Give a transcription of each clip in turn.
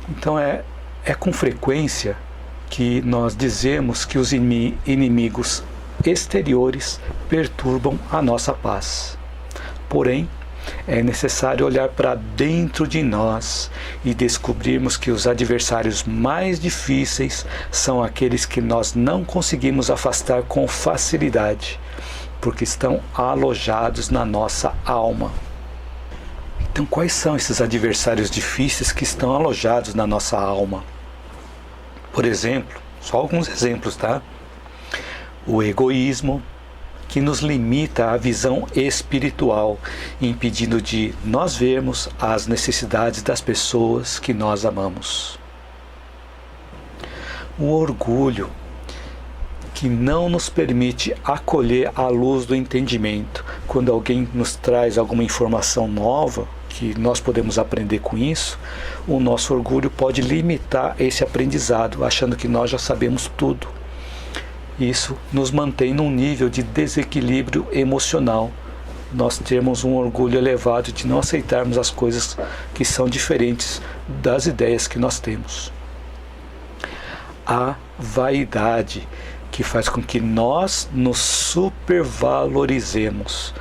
Então é com frequência que nós dizemos que os inimigos exteriores perturbam a nossa paz. Porém, é necessário olhar para dentro de nós e descobrirmos que os adversários mais difíceis são aqueles que nós não conseguimos afastar com facilidade, porque estão alojados na nossa alma. Então, quais são esses adversários difíceis que estão alojados na nossa alma? Por exemplo, só alguns exemplos, tá? O egoísmo, que nos limita à visão espiritual, impedindo de nós vermos as necessidades das pessoas que nós amamos. O orgulho, que não nos permite acolher a luz do entendimento. Quando alguém nos traz alguma informação nova, que nós podemos aprender com isso, o nosso orgulho pode limitar esse aprendizado, achando que nós já sabemos tudo. Isso nos mantém num nível de desequilíbrio emocional. Nós temos um orgulho elevado de não aceitarmos as coisas que são diferentes das ideias que nós temos. A vaidade, que faz com que nós nos supervalorizemos.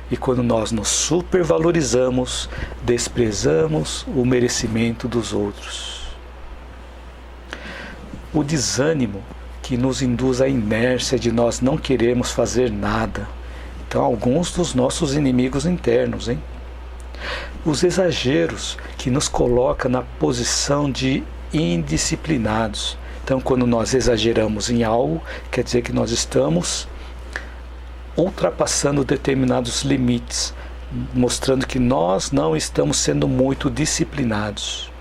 E quando nós nos supervalorizamos, desprezamos o merecimento dos outros. O desânimo, que nos induz à inércia de nós não queremos fazer nada. Então, alguns dos nossos inimigos internos, hein? Os exageros, que nos coloca na posição de indisciplinados. Então, quando nós exageramos em algo, quer dizer que nós estamos ultrapassando determinados limites, mostrando que nós não estamos sendo muito disciplinados.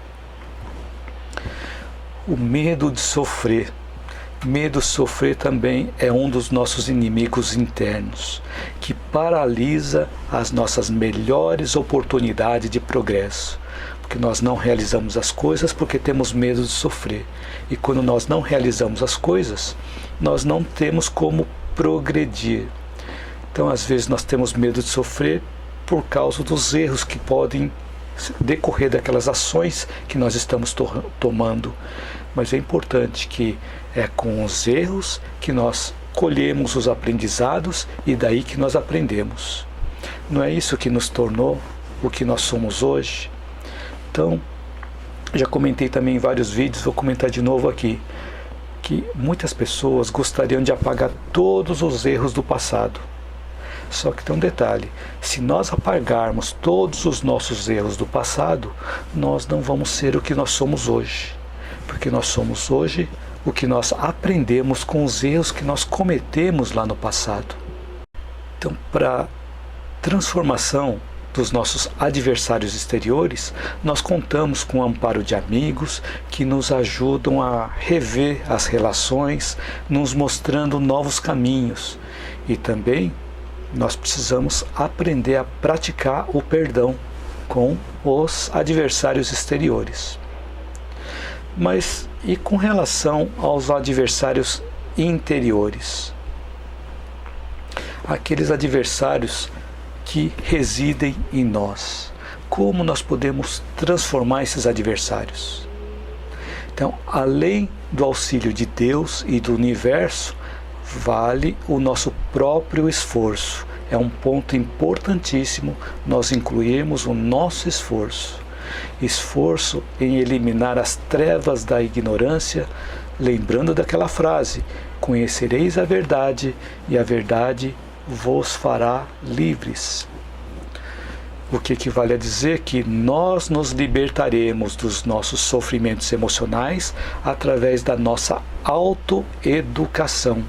O medo de sofrer. Medo de sofrer também é um dos nossos inimigos internos, que paralisa as nossas melhores oportunidades de progresso. Porque nós não realizamos as coisas porque temos medo de sofrer. E quando nós não realizamos as coisas, nós não temos como progredir. Então, às vezes, nós temos medo de sofrer por causa dos erros que podem decorrer daquelas ações que nós estamos tomando. Mas é importante que é com os erros que nós colhemos os aprendizados e daí que nós aprendemos. Não é isso que nos tornou o que nós somos hoje? Então, já comentei também em vários vídeos, vou comentar de novo aqui, que muitas pessoas gostariam de apagar todos os erros do passado. Só que tem um detalhe, se nós apagarmos todos os nossos erros do passado, nós não vamos ser o que nós somos hoje. Porque nós somos hoje o que nós aprendemos com os erros que nós cometemos lá no passado. Então, para transformação dos nossos adversários exteriores, nós contamos com o amparo de amigos que nos ajudam a rever as relações, nos mostrando novos caminhos. E também nós precisamos aprender a praticar o perdão com os adversários exteriores. Mas e com relação aos adversários interiores? Aqueles adversários que residem em nós. Como nós podemos transformar esses adversários? Então, além do auxílio de Deus e do universo, vale o nosso próprio esforço. É um ponto importantíssimo nós incluirmos o nosso esforço. Esforço em eliminar as trevas da ignorância, lembrando daquela frase: conhecereis a verdade e a verdade vos fará livres. O que equivale a dizer que nós nos libertaremos dos nossos sofrimentos emocionais através da nossa autoeducação.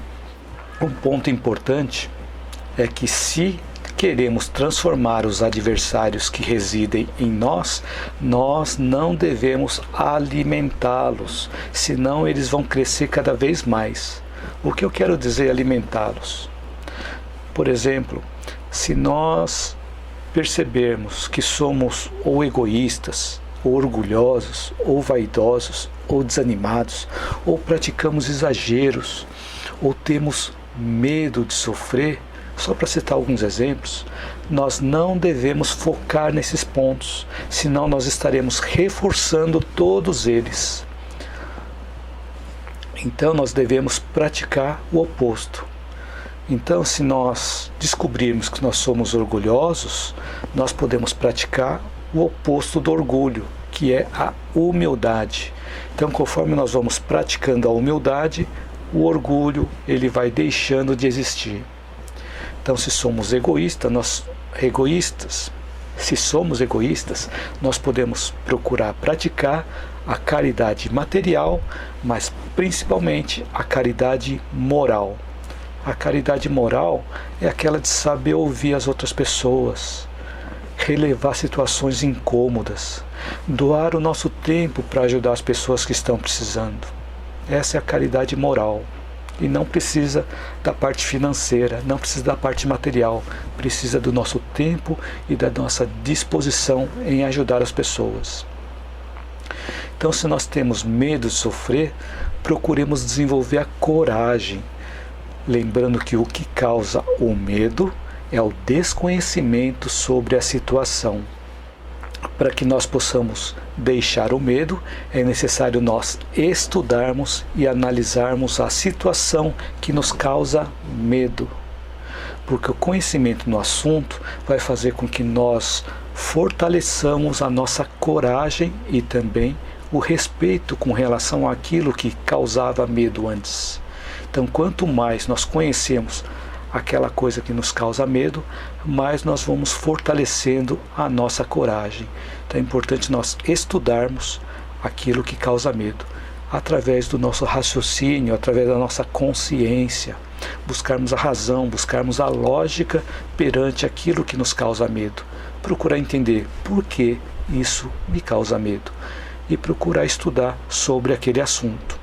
Um ponto importante é que se queremos transformar os adversários que residem em nós, nós não devemos alimentá-los, senão eles vão crescer cada vez mais. O que eu quero dizer alimentá-los? Por exemplo, se nós percebermos que somos ou egoístas, ou orgulhosos, ou vaidosos, ou desanimados, ou praticamos exageros, ou temos medo de sofrer, só para citar alguns exemplos, nós não devemos focar nesses pontos, senão nós estaremos reforçando todos eles. Então nós devemos praticar o oposto. Então, se nós descobrirmos que nós somos orgulhosos, nós podemos praticar o oposto do orgulho, que é a humildade. Então, conforme nós vamos praticando a humildade, o orgulho ele vai deixando de existir. Então, se somos egoístas, nós podemos procurar praticar a caridade material, mas principalmente a caridade moral. A caridade moral é aquela de saber ouvir as outras pessoas, relevar situações incômodas, doar o nosso tempo para ajudar as pessoas que estão precisando. Essa é a caridade moral. E não precisa da parte financeira, não precisa da parte material, precisa do nosso tempo e da nossa disposição em ajudar as pessoas. Então, se nós temos medo de sofrer, procuremos desenvolver a coragem, lembrando que o que causa o medo é o desconhecimento sobre a situação. Para que nós possamos deixar o medo, é necessário nós estudarmos e analisarmos a situação que nos causa medo. Porque o conhecimento no assunto vai fazer com que nós fortaleçamos a nossa coragem e também o respeito com relação àquilo que causava medo antes. Então, quanto mais nós conhecemos aquela coisa que nos causa medo, mais nós vamos fortalecendo a nossa coragem. Então é importante nós estudarmos aquilo que causa medo, através do nosso raciocínio, através da nossa consciência, buscarmos a razão, buscarmos a lógica perante aquilo que nos causa medo, procurar entender por que isso me causa medo e procurar estudar sobre aquele assunto.